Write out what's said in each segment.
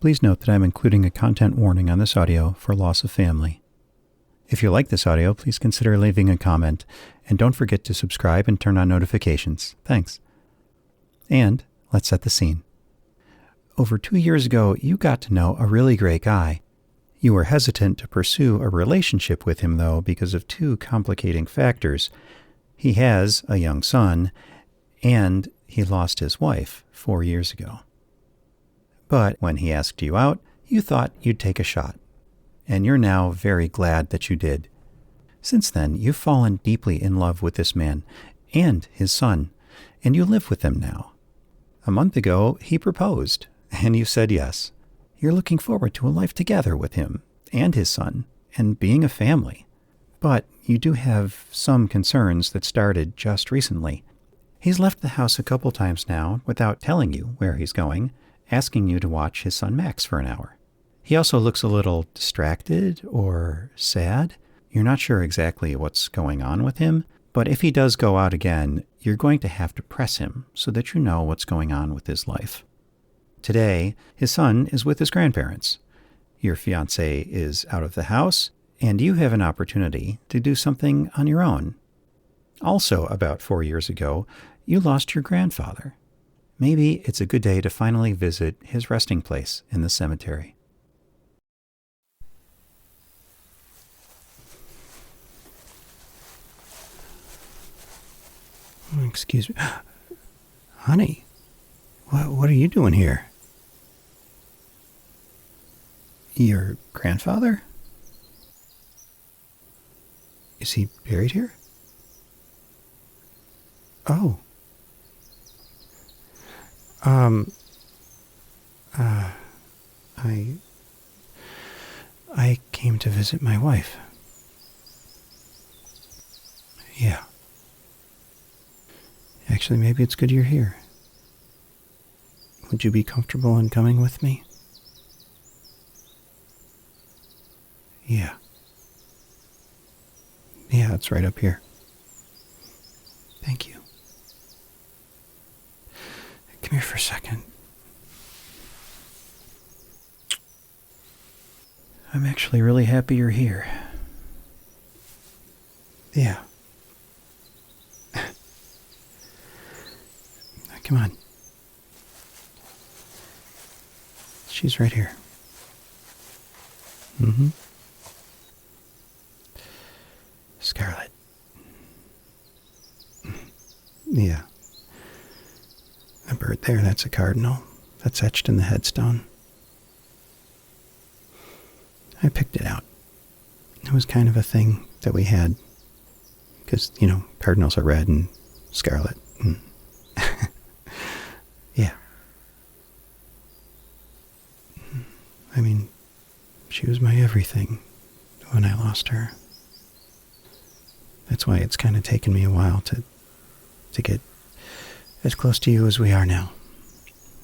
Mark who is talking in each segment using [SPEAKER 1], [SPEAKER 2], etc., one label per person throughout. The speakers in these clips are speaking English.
[SPEAKER 1] Please note that I'm including a content warning on this audio for loss of family. If you like this audio, please consider leaving a comment, and don't forget to subscribe and turn on notifications. Thanks. And let's set the scene. Over 2 years ago, you got to know a really great guy. You were hesitant to pursue a relationship with him, though, because of 2 complicating factors. He has a young son, and he lost his wife 4 years ago. But when he asked you out, you thought you'd take a shot. And you're now very glad that you did. Since then, you've fallen deeply in love with this man and his son, and you live with them now. A month ago, he proposed, and you said yes. You're looking forward to a life together with him and his son, and being a family. But you do have some concerns that started just recently. He's left the house a couple times now without telling you where he's going, asking you to watch his son Max for an hour. He also looks a little distracted or sad. You're not sure exactly what's going on with him, but if he does go out again, you're going to have to press him so that you know what's going on with his life. Today, his son is with his grandparents. Your fiancé is out of the house, and you have an opportunity to do something on your own. Also, about 4 years ago, you lost your grandfather. Maybe it's a good day to finally visit his resting place in the cemetery. Excuse me. Honey, what are you doing here? Your grandfather? Is he buried here? Oh. I came to visit my wife. Yeah. Actually, maybe it's good you're here. Would you be comfortable in coming with me? Yeah. Yeah, it's right up here. Thank you. Come here for a second. I'm actually really happy you're here. Yeah. Come on. She's right here. Scarlet. Yeah. A bird there, that's a cardinal. That's etched in the headstone. I picked it out. It was kind of a thing that we had. Because, cardinals are red and scarlet. Yeah. I mean, she was my everything when I lost her. That's why it's kind of taken me a while to get as close to you as we are now.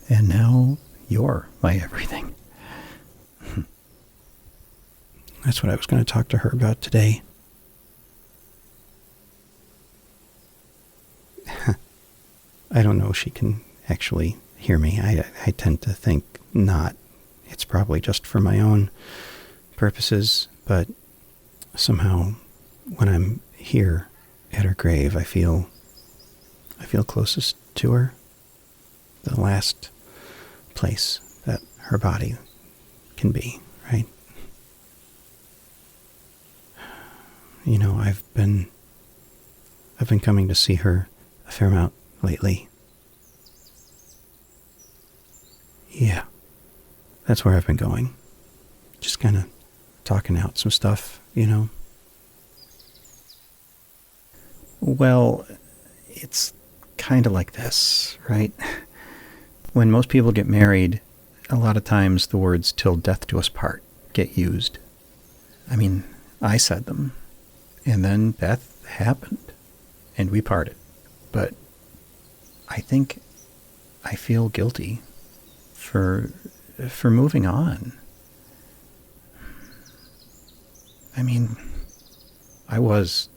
[SPEAKER 1] And now you're my everything. That's what I was going to talk to her about today. I don't know if she can actually hear me. I tend to think not. It's probably just for my own purposes, but somehow when I'm here at her grave, I feel closest to her. The last place that her body can be, right? I've been coming to see her a fair amount lately. Yeah, that's where I've been going. Just kind of talking out some stuff, Well, it's kind of like this, right? When most people get married, a lot of times the words "till death do us part" get used. I mean, I said them, and then death happened, and we parted. But I think I feel guilty for moving on. I mean, I was,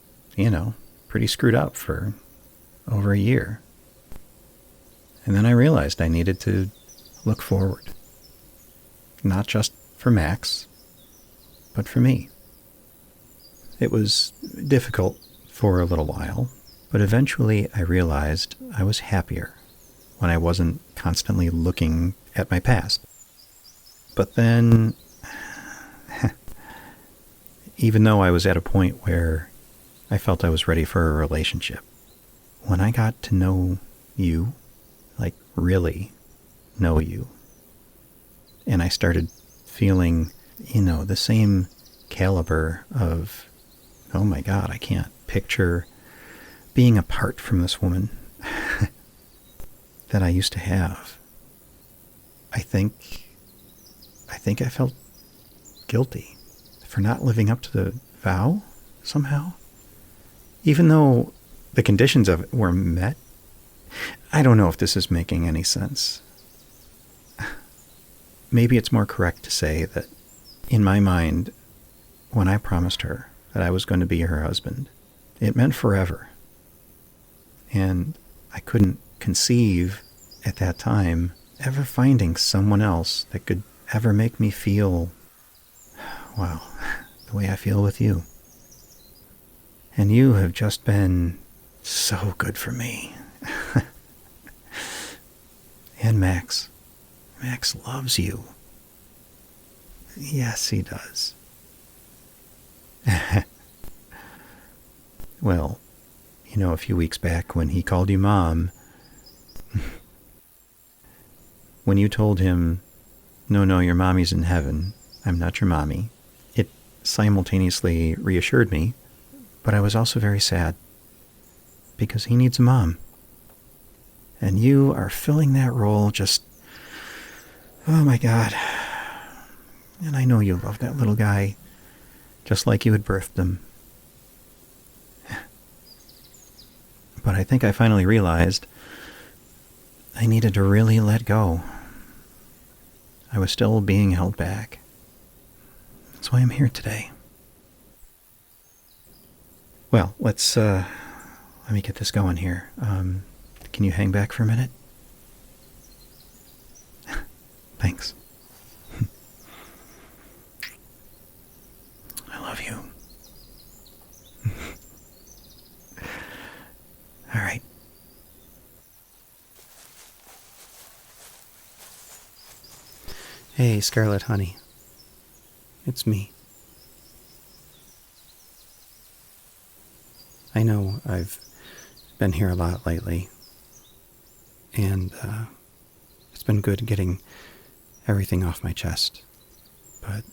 [SPEAKER 1] pretty screwed up for over a year. And then I realized I needed to look forward. Not just for Max, but for me. It was difficult for a little while, but eventually I realized I was happier when I wasn't constantly looking at my past. But then, even though I was at a point where I felt I was ready for a relationship, when I got to know you, like really know you, and I started feeling, the same caliber of, oh my God, I can't picture being apart from this woman that I used to have. I think I felt guilty for not living up to the vow somehow. Even though the conditions of it were met. I don't know if this is making any sense. Maybe it's more correct to say that in my mind, when I promised her that I was going to be her husband, it meant forever. And I couldn't conceive at that time ever finding someone else that could ever make me feel, well, the way I feel with you. And you have just been so good for me. And Max. Max loves you. Yes, he does. Well, a few weeks back when he called you Mom, when you told him, no, your mommy's in heaven, I'm not your mommy, it simultaneously reassured me, but I was also very sad, because he needs a mom. And you are filling that role just, oh my God. And I know you love that little guy, just like you had birthed him. But I think I finally realized I needed to really let go. I was still being held back. That's why I'm here today. Well, let me get this going here. Can you hang back for a minute? Thanks. I love you. All right. Hey, Scarlet honey. It's me. I know I've been here a lot lately, and it's been good getting everything off my chest, but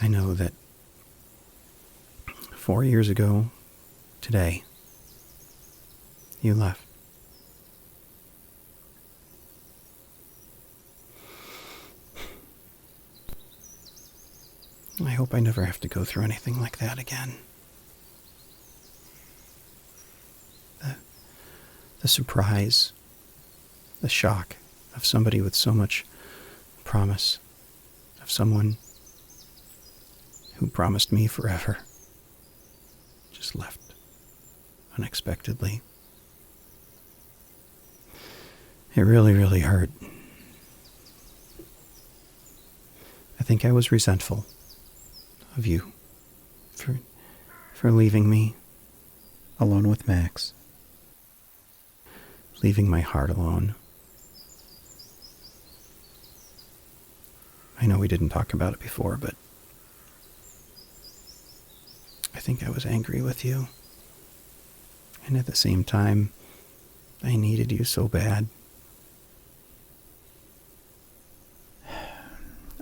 [SPEAKER 1] I know that 4 years ago today, you left. I hope I never have to go through anything like that again. The surprise, the shock of somebody with so much promise, of someone who promised me forever, just left unexpectedly. It really, really hurt. I think I was resentful of you for leaving me alone with Max. Leaving my heart alone. I know we didn't talk about it before, but I think I was angry with you. And at the same time, I needed you so bad.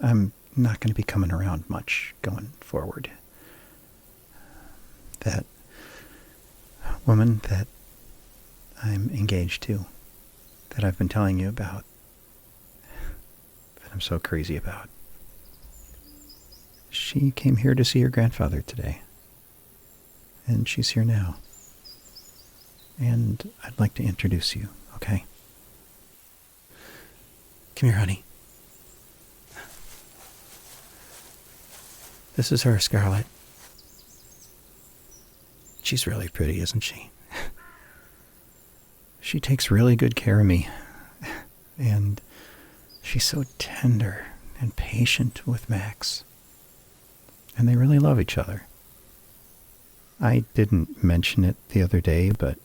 [SPEAKER 1] I'm not going to be coming around much going forward. That woman that I'm engaged to, that I've been telling you about, that I'm so crazy about. She came here to see her grandfather today, and she's here now. And I'd like to introduce you, okay? Come here, honey. This is her, Scarlet. She's really pretty, isn't she? She takes really good care of me. And She's so tender and patient with Max. And they really love each other. I didn't mention it the other day, but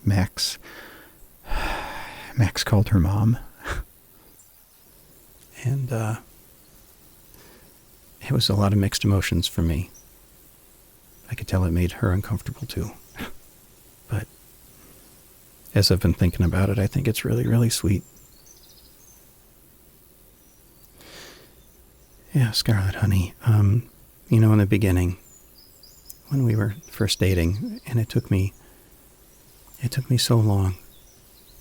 [SPEAKER 1] Max called her mom. And it was a lot of mixed emotions for me. I could tell it made her uncomfortable too. But as I've been thinking about it, I think it's really, really sweet. Yeah, Scarlett, honey. In the beginning, when we were first dating, and it took me so long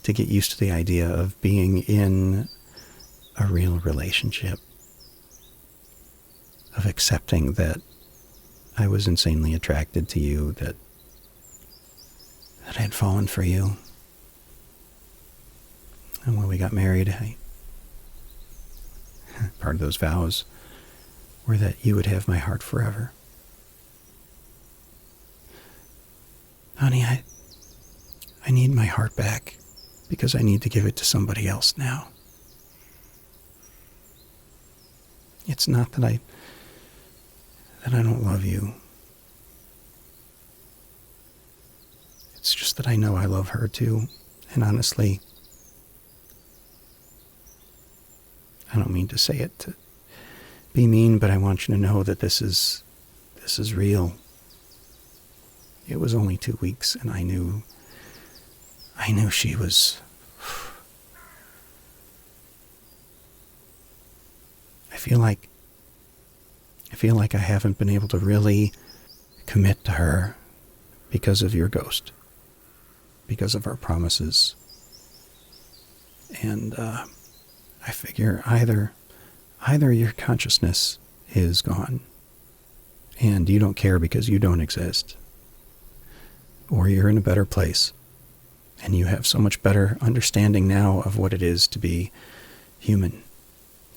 [SPEAKER 1] to get used to the idea of being in a real relationship, of accepting that I was insanely attracted to you, that I had fallen for you. And when we got married, part of those vows were that you would have my heart forever. Honey, I need my heart back because I need to give it to somebody else now. It's not that I don't love you. It's just that I know I love her too. And honestly, I don't mean to say it to be mean, but I want you to know that this is real. It was only 2 weeks, and I knew she was... I feel like I haven't been able to really commit to her because of your ghost, because of our promises. And I figure either your consciousness is gone and you don't care because you don't exist, or you're in a better place and you have so much better understanding now of what it is to be human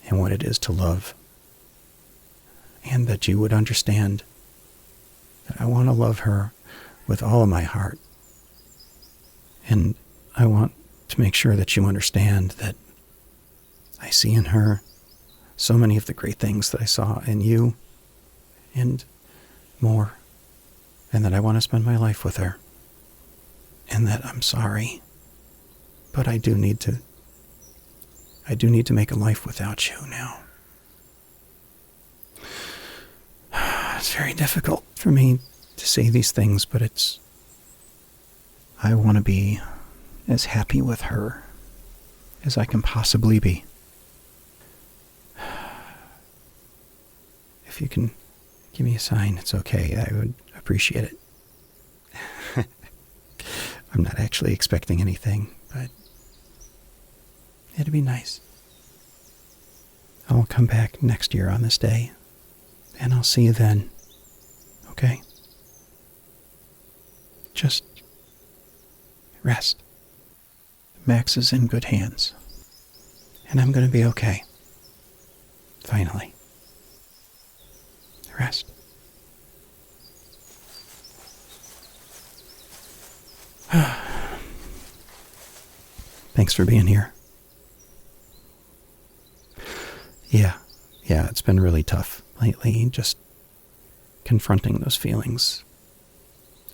[SPEAKER 1] and what it is to love, and that you would understand that I want to love her with all of my heart. And I want to make sure that you understand that I see in her so many of the great things that I saw in you and more, and that I want to spend my life with her, and that I'm sorry, but I do need to make a life without you now. It's very difficult for me to say these things, but I want to be as happy with her as I can possibly be. If you can give me a sign, it's okay. I would appreciate it. I'm not actually expecting anything, but it'd be nice. I'll come back next year on this day, and I'll see you then. Okay? Just rest. Max is in good hands, and I'm going to be okay. Finally. Rest. Thanks for being here. Yeah, it's been really tough lately, just confronting those feelings.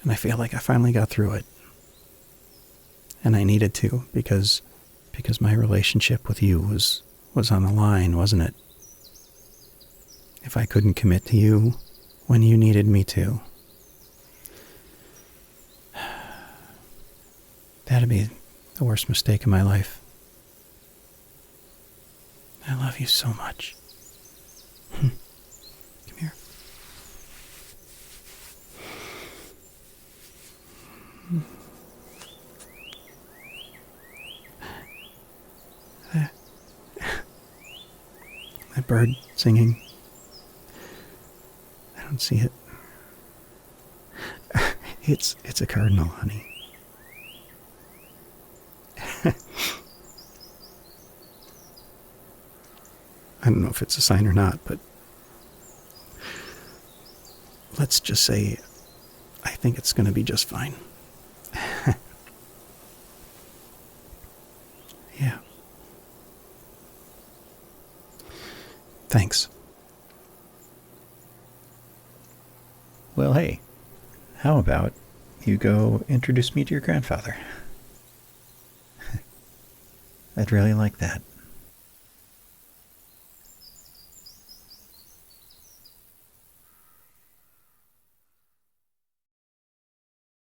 [SPEAKER 1] And I feel like I finally got through it. And I needed to, because my relationship with you was on the line, wasn't it? If I couldn't commit to you when you needed me to, that'd be the worst mistake of my life. I love you so much. Come here. That bird singing. I don't see it. It's a cardinal, honey. I don't know if it's a sign or not, but let's just say I think it's going to be just fine. Yeah.
[SPEAKER 2] Thanks.
[SPEAKER 1] Well, hey, how about you go introduce me to your grandfather? I'd really like that.